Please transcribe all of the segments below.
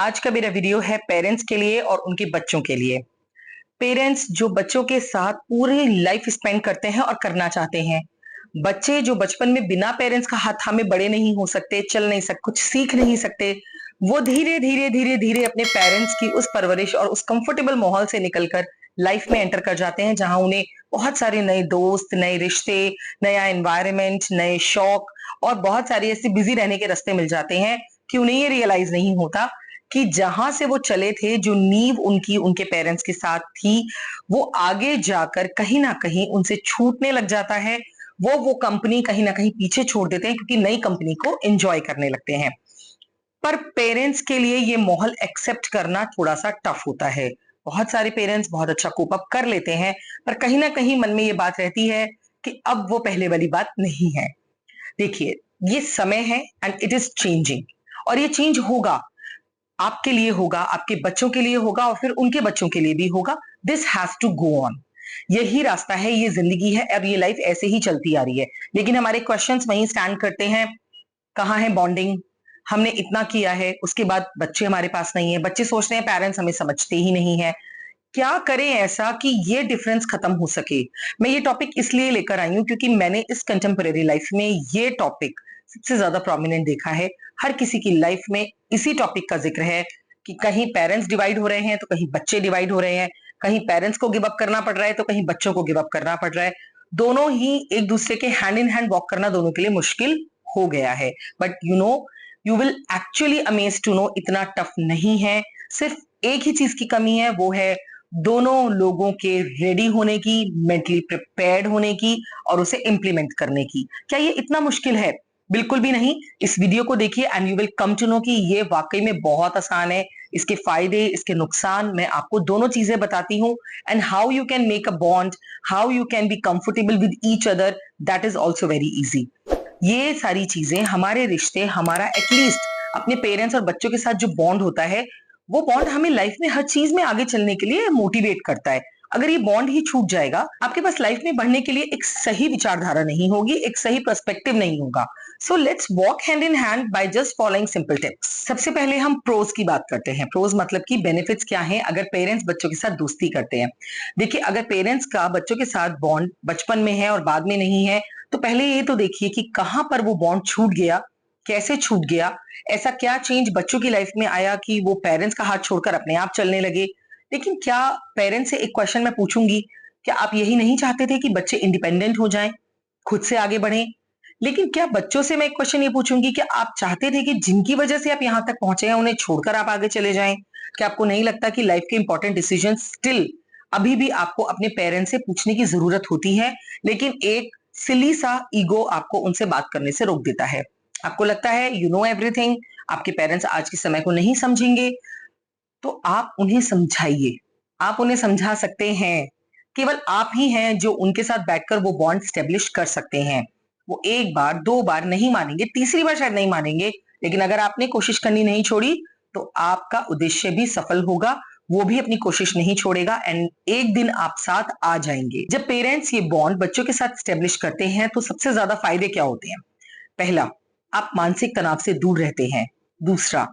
आज का मेरा वीडियो है पेरेंट्स के लिए और उनके बच्चों के लिए। पेरेंट्स जो बच्चों के साथ पूरी लाइफ स्पेंड करते हैं और करना चाहते हैं। बच्चे जो बचपन में बिना पेरेंट्स का हाथ थामे बड़े नहीं हो सकते, चल नहीं सकते, कुछ सीख नहीं सकते। वो धीरे धीरे धीरे धीरे अपने पेरेंट्स की उस परवरिश और उस कंफर्टेबल माहौल से निकलकर लाइफ में एंटर कर जाते हैं, जहां उन्हें बहुत सारे नए दोस्त, नए रिश्ते, नया एनवायरनमेंट, नए शौक और बहुत सारे ऐसे बिजी रहने के रास्ते मिल जाते हैं कि उन्हें ये रियलाइज नहीं होता कि जहां से वो चले थे, जो नींव उनकी उनके पेरेंट्स के साथ थी, वो आगे जाकर कहीं ना कहीं उनसे छूटने लग जाता है। वो कंपनी कहीं ना कहीं पीछे छोड़ देते हैं क्योंकि नई कंपनी को एंजॉय करने लगते हैं। पर पेरेंट्स के लिए ये माहौल एक्सेप्ट करना थोड़ा सा टफ होता है। बहुत सारे पेरेंट्स बहुत अच्छा कोप अप कर लेते हैं, पर कहीं ना कहीं मन में ये बात रहती है कि अब वो पहले वाली बात नहीं है। देखिए, ये समय है एंड इट इज चेंजिंग, और ये चेंज होगा। आपके लिए होगा, आपके बच्चों के लिए होगा और फिर उनके बच्चों के लिए भी होगा। This has to go on. यही रास्ता है, ये जिंदगी है, अब ये लाइफ ऐसे ही चलती आ रही है। लेकिन हमारे क्वेश्चंस वहीं स्टैंड करते हैं। कहाँ है बॉन्डिंग? हमने इतना किया है, उसके बाद बच्चे हमारे पास नहीं है। बच्चे सोचते हैं पेरेंट्स हमें समझते ही नहीं है। क्या करें ऐसा कि ये डिफरेंस खत्म हो सके? मैं ये टॉपिक इसलिए लेकर आई हूं क्योंकि मैंने इस कंटेम्परेरी लाइफ में ये टॉपिक सबसे ज्यादा प्रोमिनेंट देखा है। हर किसी की लाइफ में इसी टॉपिक का जिक्र है कि कहीं पेरेंट्स डिवाइड हो रहे हैं तो कहीं बच्चे डिवाइड हो रहे हैं। कहीं पेरेंट्स को गिव अप करना पड़ रहा है तो कहीं बच्चों को गिव अप करना पड़ रहा है। दोनों ही एक दूसरे के हैंड इन हैंड वॉक करना दोनों के लिए मुश्किल हो गया है। But you will actually amaze to know इतना टफ नहीं है। सिर्फ एक ही चीज की कमी है, वो है दोनों लोगों के रेडी होने की, मेंटली प्रिपेयर्ड होने की और उसे इंप्लीमेंट करने की। क्या ये इतना मुश्किल है? बिल्कुल भी नहीं। इस वीडियो को देखिए and you will come to know कि ये वाकई में बहुत आसान है। इसके फायदे, इसके नुकसान मैं आपको दोनों चीजें बताती हूँ। And how you can make a bond, how you can be comfortable with each other, that is also very easy. ये सारी चीजें, हमारे रिश्ते, हमारा एटलीस्ट अपने पेरेंट्स और बच्चों के साथ जो बॉन्ड होता है, वो बॉन्ड हमें लाइफ में हर चीज में आगे चलने के लिए मोटिवेट करता है। अगर ये बॉन्ड ही छूट जाएगा, आपके पास लाइफ में बढ़ने के लिए एक सही विचारधारा नहीं होगी, एक सही पर्सपेक्टिव नहीं होगा। So let's walk hand in hand by just following simple tips. सबसे पहले हम प्रोज की बात करते हैं। प्रोज मतलब कि बेनिफिट्स क्या हैं अगर पेरेंट्स बच्चों के साथ दोस्ती करते हैं। देखिए, अगर पेरेंट्स का बच्चों के साथ बॉन्ड बचपन में है और बाद में नहीं है, तो पहले ये तो देखिए कि कहां पर वो बॉन्ड छूट गया, कैसे छूट गया, ऐसा क्या चेंज बच्चों की लाइफ में आया कि वो पेरेंट्स का हाथ छोड़कर अपने आप चलने लगे। लेकिन क्या पेरेंट्स से एक क्वेश्चन मैं पूछूंगी, क्या आप यही नहीं चाहते थे कि बच्चे इंडिपेंडेंट हो जाएं, खुद से आगे बढ़ें? लेकिन क्या बच्चों से मैं एक क्वेश्चन ये पूछूंगी, क्या आप चाहते थे कि जिनकी वजह से आप यहां तक पहुंचे हैं उन्हें छोड़कर आप आगे चले जाएं? क्या आपको नहीं लगता कि लाइफ के इंपॉर्टेंट डिसीजन स्टिल अभी भी आपको अपने पेरेंट्स से पूछने की जरूरत होती है? लेकिन एक सिली सा ईगो आपको उनसे बात करने से रोक देता है। आपको लगता है यू नो एवरीथिंग, आपके पेरेंट्स आज के समय को नहीं समझेंगे। तो आप उन्हें समझाइए। आप उन्हें समझा सकते हैं। केवल आप ही हैं जो उनके साथ बैठकर वो बॉन्ड स्टेब्लिश कर सकते हैं। वो एक बार, दो बार नहीं मानेंगे, तीसरी बार शायद नहीं मानेंगे, लेकिन अगर आपने कोशिश करनी नहीं छोड़ी, तो आपका उद्देश्य भी सफल होगा। वो भी अपनी कोशिश नहीं छोड़ेगा एंड एक दिन आप साथ आ जाएंगे। जब पेरेंट्स ये बॉन्ड बच्चों के साथ स्टेब्लिश करते हैं, तो सबसे ज्यादा फायदे क्या होते हैं? पहला, आप मानसिक तनाव से दूर रहते हैं। दूसरा,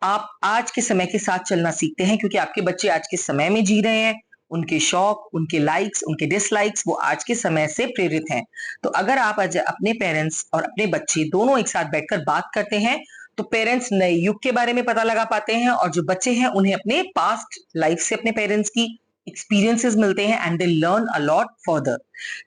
आप आज के समय के साथ चलना सीखते हैं क्योंकि आपके बच्चे आज के समय में जी रहे हैं। उनके शौक, उनके लाइक्स, उनके डिसलाइक्स वो आज के समय से प्रेरित हैं। तो अगर आप आज अपने पेरेंट्स और अपने बच्चे दोनों एक साथ बैठकर बात करते हैं, तो पेरेंट्स नए युग के बारे में पता लगा पाते हैं और जो बच्चे हैं उन्हें अपने पास्ट लाइफ से अपने पेरेंट्स की एक्सपीरियंसेस मिलते हैं and they learn a lot further.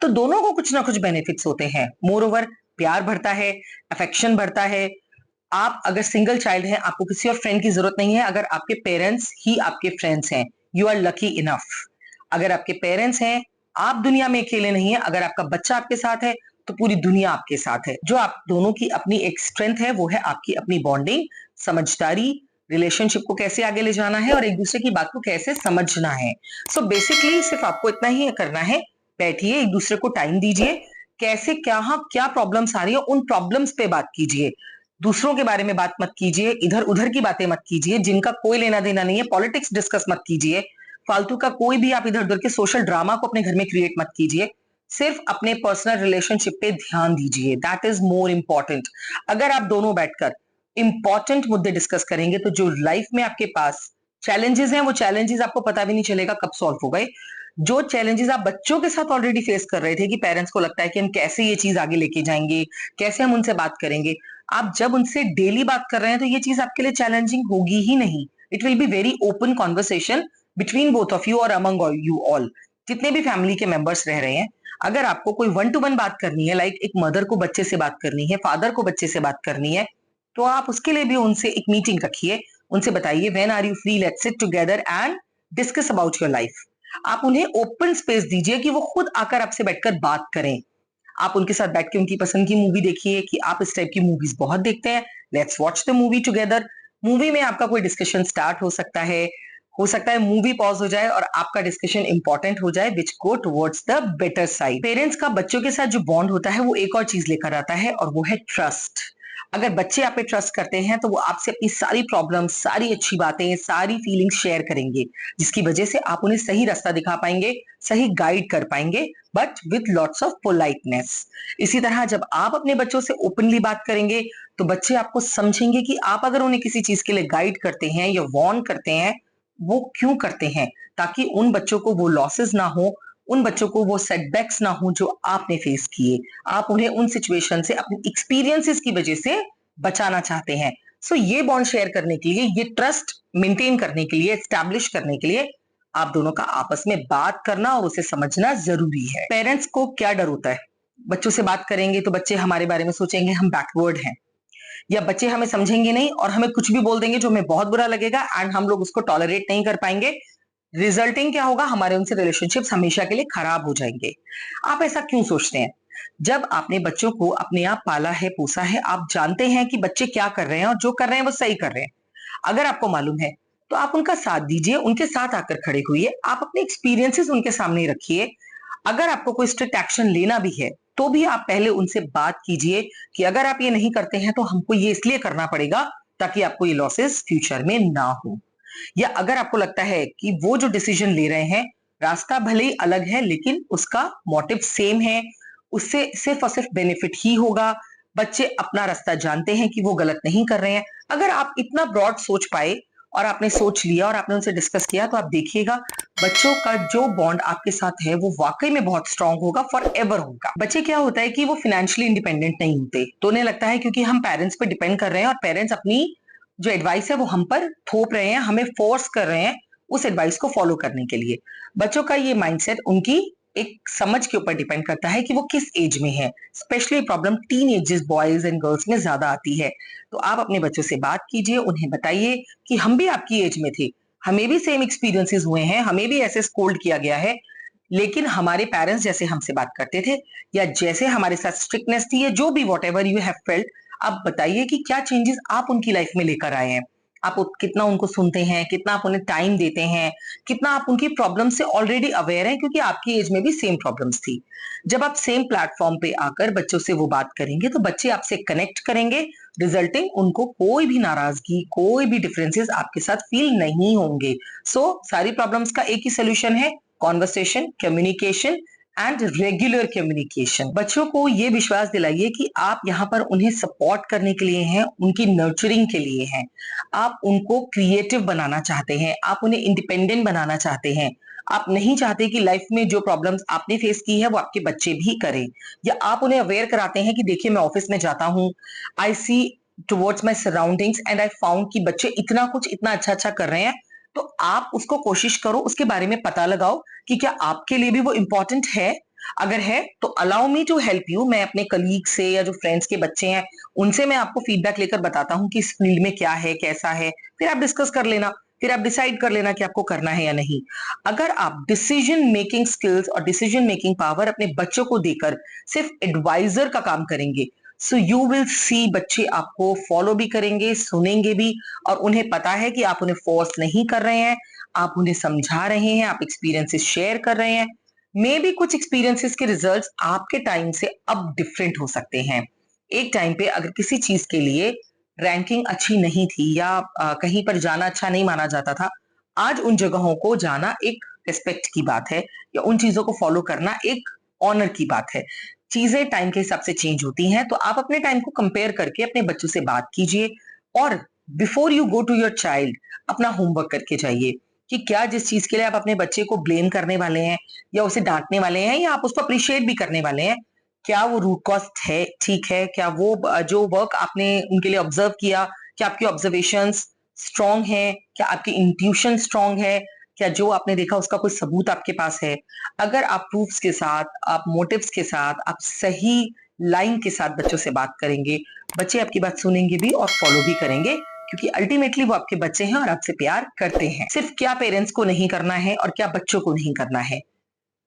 तो दोनों को कुछ ना कुछ बेनिफिट्स होते हैं। मोर ओवर, प्यार बढ़ता है, अफेक्शन बढ़ता है। आप अगर सिंगल चाइल्ड हैं, आपको किसी और फ्रेंड की जरूरत नहीं है। अगर आपके पेरेंट्स ही आपके फ्रेंड्स हैं, यू आर लकी इनफ। अगर आपके पेरेंट्स हैं, आप दुनिया में अकेले नहीं है। अगर आपका बच्चा आपके साथ है, तो पूरी दुनिया आपके साथ है। जो आप दोनों की अपनी एक स्ट्रेंथ है, वो है आपकी अपनी बॉन्डिंग, समझदारी, रिलेशनशिप को कैसे आगे ले जाना है और एक दूसरे की बात को कैसे समझना है। सो बेसिकली सिर्फ आपको इतना ही करना है, बैठिए, एक दूसरे को टाइम दीजिए। कैसे, क्या, हाँ, क्या प्रॉब्लम्स आ रही है, उन प्रॉब्लम्स पे बात कीजिए। दूसरों के बारे में बात मत कीजिए, इधर उधर की बातें मत कीजिए जिनका कोई लेना देना नहीं है। पॉलिटिक्स डिस्कस मत कीजिए। फालतू का कोई भी आप इधर उधर के सोशल ड्रामा को अपने घर में क्रिएट मत कीजिए। सिर्फ अपने पर्सनल रिलेशनशिप पे ध्यान दीजिए, दैट इज मोर इंपॉर्टेंट। अगर आप दोनों बैठकर इंपॉर्टेंट मुद्दे डिस्कस करेंगे, तो जो लाइफ में आपके पास चैलेंजेस हैं, वो चैलेंजेस आपको पता भी नहीं चलेगा कब सॉल्व हो गए। जो चैलेंजेस आप बच्चों के साथ ऑलरेडी फेस कर रहे थे कि पेरेंट्स को लगता है कि हम कैसे ये चीज आगे लेके जाएंगे, कैसे हम उनसे बात करेंगे, आप जब उनसे डेली बात कर रहे हैं तो ये चीज आपके लिए चैलेंजिंग होगी ही नहीं। It will be very open conversation between both of you और अमंग यू ऑल, जितने भी फैमिली के मेंबर्स रह रहे हैं। अगर आपको कोई वन टू वन बात करनी है, लाइक एक मदर को बच्चे से बात करनी है, फादर को बच्चे से बात करनी है, तो आप उसके लिए भी उनसे एक मीटिंग रखिए। उनसे बताइए when are you free, let's sit together and discuss about your life. आप उन्हें ओपन स्पेस दीजिए कि वो खुद आकर आपसे बैठकर बात करें। आप उनके साथ बैठ के उनकी पसंद की मूवी देखिए कि आप इस टाइप की मूवीज बहुत देखते हैं, let's watch the movie together. Movie में आपका कोई डिस्कशन स्टार्ट हो सकता है मूवी पॉज हो जाए और आपका डिस्कशन इंपॉर्टेंट हो जाए, which go towards the better side. Parents का बच्चों के साथ जो बॉन्ड होता है वो एक और चीज लेकर आता है, और वो है ट्रस्ट। अगर बच्चे आप पे ट्रस्ट करते हैं तो वो आपसे अपनी सारी प्रॉब्लम्स, सारी अच्छी बातें, सारी फीलिंग्स शेयर करेंगे, जिसकी वजह से आप उन्हें सही रास्ता दिखा पाएंगे, सही गाइड कर पाएंगे, but with lots of politeness. इसी तरह जब आप अपने बच्चों से ओपनली बात करेंगे तो बच्चे आपको समझेंगे कि आप अगर उन्हें किसी चीज के लिए गाइड करते हैं या वार्न करते हैं, वो क्यों करते हैं, ताकि उन बच्चों को वो लॉसेस ना हो, उन बच्चों को वो सेटबैक्स ना हो जो आपने फेस किए। आप उन्हें उन सिचुएशन से अपनी एक्सपीरियंसेस की वजह से बचाना चाहते हैं। सो ये बॉन्ड शेयर करने के लिए, ये ट्रस्ट मेंटेन करने के लिए, एस्टैब्लिश करने के लिए आप दोनों का आपस में बात करना और उसे समझना जरूरी है। पेरेंट्स को क्या डर होता है? बच्चों से बात करेंगे तो बच्चे हमारे बारे में सोचेंगे हम बैकवर्ड हैं, या बच्चे हमें समझेंगे नहीं और हमें कुछ भी बोल देंगे जो हमें बहुत बुरा लगेगा एंड हम लोग उसको टॉलरेट नहीं कर पाएंगे। रिजल्टिंग क्या होगा? हमारे उनसे रिलेशनशिप्स हमेशा के लिए खराब हो जाएंगे। आप ऐसा क्यों सोचते हैं? जब आपने बच्चों को अपने आप पाला है, पोसा है, आप जानते हैं कि बच्चे क्या कर रहे हैं और जो कर रहे हैं वो सही कर रहे हैं। अगर आपको मालूम है तो आप उनका साथ दीजिए, उनके साथ आकर खड़े होइए, आप अपने एक्सपीरियंसेस उनके सामने रखिए। अगर आपको कोई स्ट्रिक्ट एक्शन लेना भी है तो भी आप पहले उनसे बात कीजिए कि अगर आप ये नहीं करते हैं तो हमको ये इसलिए करना पड़ेगा ताकि आपको ये लॉसेस फ्यूचर में ना हो। या अगर आपको लगता है कि वो जो डिसीजन ले रहे हैं, रास्ता भले ही अलग है लेकिन उसका मोटिव सेम है, उससे सिर्फ और सिर्फ बेनिफिट ही होगा, बच्चे अपना रास्ता जानते हैं कि वो गलत नहीं कर रहे हैं, अगर आप इतना ब्रॉड सोच पाए और आपने सोच लिया और आपने उनसे डिस्कस किया, तो आप देखिएगा बच्चों का जो बॉन्ड आपके साथ है वो वाकई में बहुत स्ट्रांग होगा, फॉर एवर होगा। बच्चे क्या होता है कि वो फाइनेंशियली इंडिपेंडेंट नहीं होते, तो उन्हें लगता है क्योंकि हम पेरेंट्स पे डिपेंड कर रहे हैं और पेरेंट्स अपनी जो एडवाइस है वो हम पर थोप रहे हैं, हमें फोर्स कर रहे हैं उस एडवाइस को फॉलो करने के लिए। बच्चों का ये माइंडसेट उनकी एक समझ के ऊपर डिपेंड करता है कि वो किस एज में है। Specially problem teen ages boys and girls में ज्यादा आती है। तो आप अपने बच्चों से बात कीजिए, उन्हें बताइए कि हम भी आपकी एज में थे, हमें भी सेम एक्सपीरियंसेस हुए हैं, हमें भी ऐसे स्कोल्ड किया गया है, लेकिन हमारे पेरेंट्स जैसे हमसे बात करते थे या जैसे हमारे साथ स्ट्रिक्टनेस थी या जो भी what ever you have felt, आप बताइए कि क्या चेंजेस आप उनकी लाइफ में लेकर आए हैं। कितना उनको सुनते हैं, कितना आप उन्हें टाइम देते हैं, कितना आप उनकी प्रॉब्लम से ऑलरेडी अवेयर हैं, क्योंकि आपकी एज में भी सेम प्रॉब्लम्स थी। जब आप सेम प्लेटफॉर्म पे आकर बच्चों से वो बात करेंगे तो बच्चे आपसे कनेक्ट करेंगे, रिजल्टिंग उनको कोई भी नाराजगी, कोई भी डिफरेंसेस आपके साथ फील नहीं होंगे। सारी प्रॉब्लम्स का एक ही सोल्यूशन है, conversation, communication and regular communication. बच्चों को ये विश्वास दिलाइए कि आप यहाँ पर उन्हें सपोर्ट करने के लिए हैं, उनकी नर्चरिंग के लिए हैं। आप उनको क्रिएटिव बनाना चाहते हैं, आप उन्हें इंडिपेंडेंट बनाना चाहते हैं। आप नहीं चाहते कि लाइफ में जो प्रॉब्लम्स आपने फेस की है वो आपके बच्चे भी करें। या आप उन्हें अवेयर कराते हैं कि देखिए मैं ऑफिस में जाता हूँ, I see towards my surroundings and I found कि बच्चे इतना कुछ इतना अच्छा अच्छा कर रहे हैं, तो आप उसको कोशिश करो, उसके बारे में पता लगाओ कि क्या आपके लिए भी वो इम्पोर्टेंट है। अगर है तो allow me to help you, मैं अपने कलीग से या जो फ्रेंड्स के बच्चे हैं उनसे मैं आपको फीडबैक लेकर बताता हूँ कि इस फील्ड में क्या है, कैसा है, फिर आप डिस्कस कर लेना, फिर आप डिसाइड कर लेना कि आपको करना है या नहीं। अगर आप डिसीजन मेकिंग स्किल्स और डिसीजन मेकिंग पावर अपने बच्चों को देकर सिर्फ एडवाइजर का काम करेंगे, सो यू विल सी बच्चे आपको फॉलो भी करेंगे, सुनेंगे भी, और उन्हें पता है कि आप उन्हें फोर्स नहीं कर रहे हैं, आप उन्हें समझा रहे हैं, आप एक्सपीरियंसेस शेयर कर रहे हैं। मे बी कुछ एक्सपीरियंसेस के रिजल्ट्स आपके टाइम से अब डिफरेंट हो सकते हैं। एक टाइम पे अगर किसी चीज के लिए रैंकिंग अच्छी नहीं थी या कहीं पर जाना अच्छा नहीं माना जाता था, आज उन जगहों को जाना एक रिस्पेक्ट की बात है, या उन चीजों को फॉलो करना एक ऑनर की बात है। चीजें टाइम के हिसाब से चेंज होती हैं, तो आप अपने टाइम को कंपेयर करके अपने बच्चों से बात कीजिए, और before you go to your child अपना होमवर्क करके जाइए कि क्या जिस चीज के लिए आप अपने बच्चे को ब्लेम करने वाले हैं या उसे डांटने वाले हैं या आप उसको अप्रिशिएट भी करने वाले हैं, क्या वो रूट कॉज है, ठीक है? क्या वो जो वर्क आपने उनके लिए ऑब्जर्व किया, क्या आपकी ऑब्जर्वेशंस स्ट्रांग है? क्या आपकी इंट्यूशन स्ट्रांग है? क्या जो आपने देखा उसका कोई सबूत आपके पास है? अगर आप प्रूफ्स के साथ, आप मोटिव्स के साथ, आप सही लाइन के साथ बच्चों से बात करेंगे, बच्चे आपकी बात सुनेंगे भी और फॉलो भी करेंगे, क्योंकि अल्टीमेटली वो आपके बच्चे हैं और आपसे प्यार करते हैं। सिर्फ क्या पेरेंट्स को नहीं करना है और क्या बच्चों को नहीं करना है,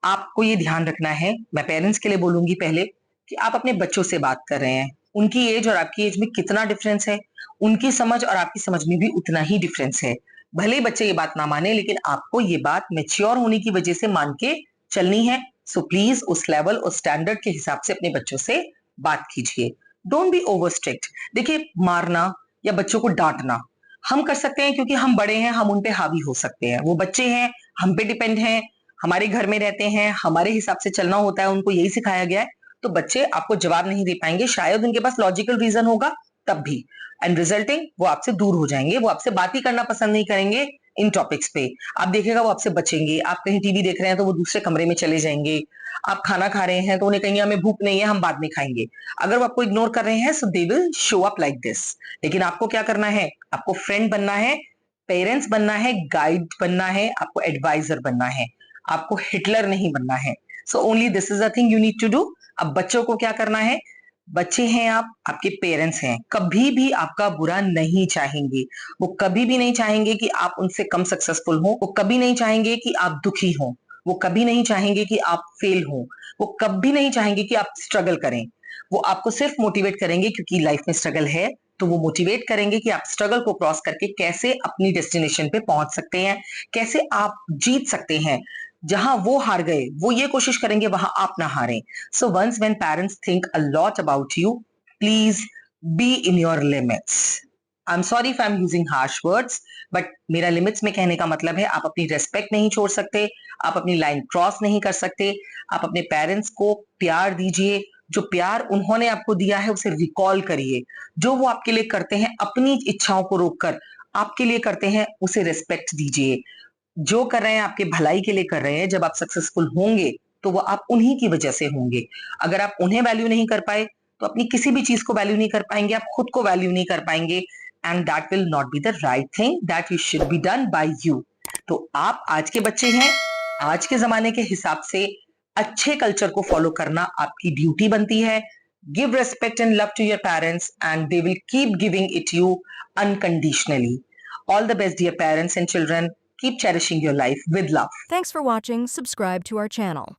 आपको ये ध्यान रखना है। मैं पेरेंट्स के लिए बोलूंगी पहले कि आप अपने बच्चों से बात कर रहे हैं, उनकी एज और आपकी एज में कितना डिफरेंस है, उनकी समझ और आपकी समझ में भी उतना ही डिफरेंस है। भले ही बच्चे ये बात ना माने, लेकिन आपको ये बात मेच्योर होने की वजह से मान के चलनी है। सो प्लीज उस लेवल और स्टैंडर्ड के हिसाब से अपने बच्चों से बात कीजिए। Don't be over strict. देखिए, मारना या बच्चों को डांटना हम कर सकते हैं क्योंकि हम बड़े हैं, हम उन पे हावी हो सकते हैं। वो बच्चे हैं, हम पे डिपेंड हैं, हमारे घर में रहते हैं, हमारे हिसाब से चलना होता है, उनको यही सिखाया गया है। तो बच्चे आपको जवाब नहीं दे पाएंगे, शायद उनके पास लॉजिकल रीजन होगा तब भी, एंड रिजल्टिंग वो आपसे दूर हो जाएंगे, वो आपसे बात ही करना पसंद नहीं करेंगे इन टॉपिक्स पे। आप देखिएगा वो आपसे बचेंगे। आप कहीं टीवी देख रहे हैं तो वो दूसरे कमरे में चले जाएंगे। आप खाना खा रहे हैं तो उन्हें कहेंगे हमें भूख नहीं है, हम बाद में खाएंगे। अगर वो आपको इग्नोर कर रहे हैं so they will show up like this. लेकिन आपको क्या करना है? आपको फ्रेंड बनना है, पेरेंट्स बनना है, गाइड बनना है, आपको एडवाइजर बनना है, आपको हिटलर नहीं बनना है। So only this is a thing you need to do. अब बच्चों को क्या करना है? बच्चे हैं आप, आपके पेरेंट्स हैं, कभी भी आपका बुरा नहीं चाहेंगे। वो कभी भी नहीं चाहेंगे कि आप उनसे कम सक्सेसफुल हो, वो कभी नहीं चाहेंगे कि आप दुखी हो, वो कभी नहीं चाहेंगे कि आप फेल हो, वो कभी नहीं चाहेंगे कि आप स्ट्रगल करें। वो आपको सिर्फ मोटिवेट करेंगे, क्योंकि लाइफ में स्ट्रगल है तो वो मोटिवेट करेंगे कि आप स्ट्रगल को क्रॉस करके कैसे अपनी डेस्टिनेशन पे पहुंच सकते हैं, कैसे आप जीत सकते हैं। जहां वो हार गए वो ये कोशिश करेंगे वहां आप ना हारें। So once when parents think a lot about you, please be in your limits. I'm sorry if I'm using harsh words, but मेरा लिमिट्स में कहने का मतलब है आप अपनी रेस्पेक्ट नहीं छोड़ सकते, आप अपनी लाइन क्रॉस नहीं कर सकते। आप अपने पेरेंट्स को प्यार दीजिए, जो प्यार उन्होंने आपको दिया है उसे रिकॉल करिए। जो वो आपके लिए करते हैं अपनी इच्छाओं को रोककर आपके लिए करते हैं, उसे रिस्पेक्ट दीजिए। जो कर रहे हैं आपके भलाई के लिए कर रहे हैं। जब आप सक्सेसफुल होंगे तो वो आप उन्हीं की वजह से होंगे। अगर आप उन्हें वैल्यू नहीं कर पाए तो अपनी किसी भी चीज को वैल्यू नहीं कर पाएंगे, आप खुद को वैल्यू नहीं कर पाएंगे, and that will not be the right thing that you should be done by you. तो आप आज के बच्चे हैं, आज के जमाने के हिसाब से अच्छे कल्चर को फॉलो करना आपकी ड्यूटी बनती है। Give respect and love to your parents and they will keep giving it you unconditionally. All the best, dear parents and children. Keep cherishing your life with love. Thanks for watching. Subscribe to our channel.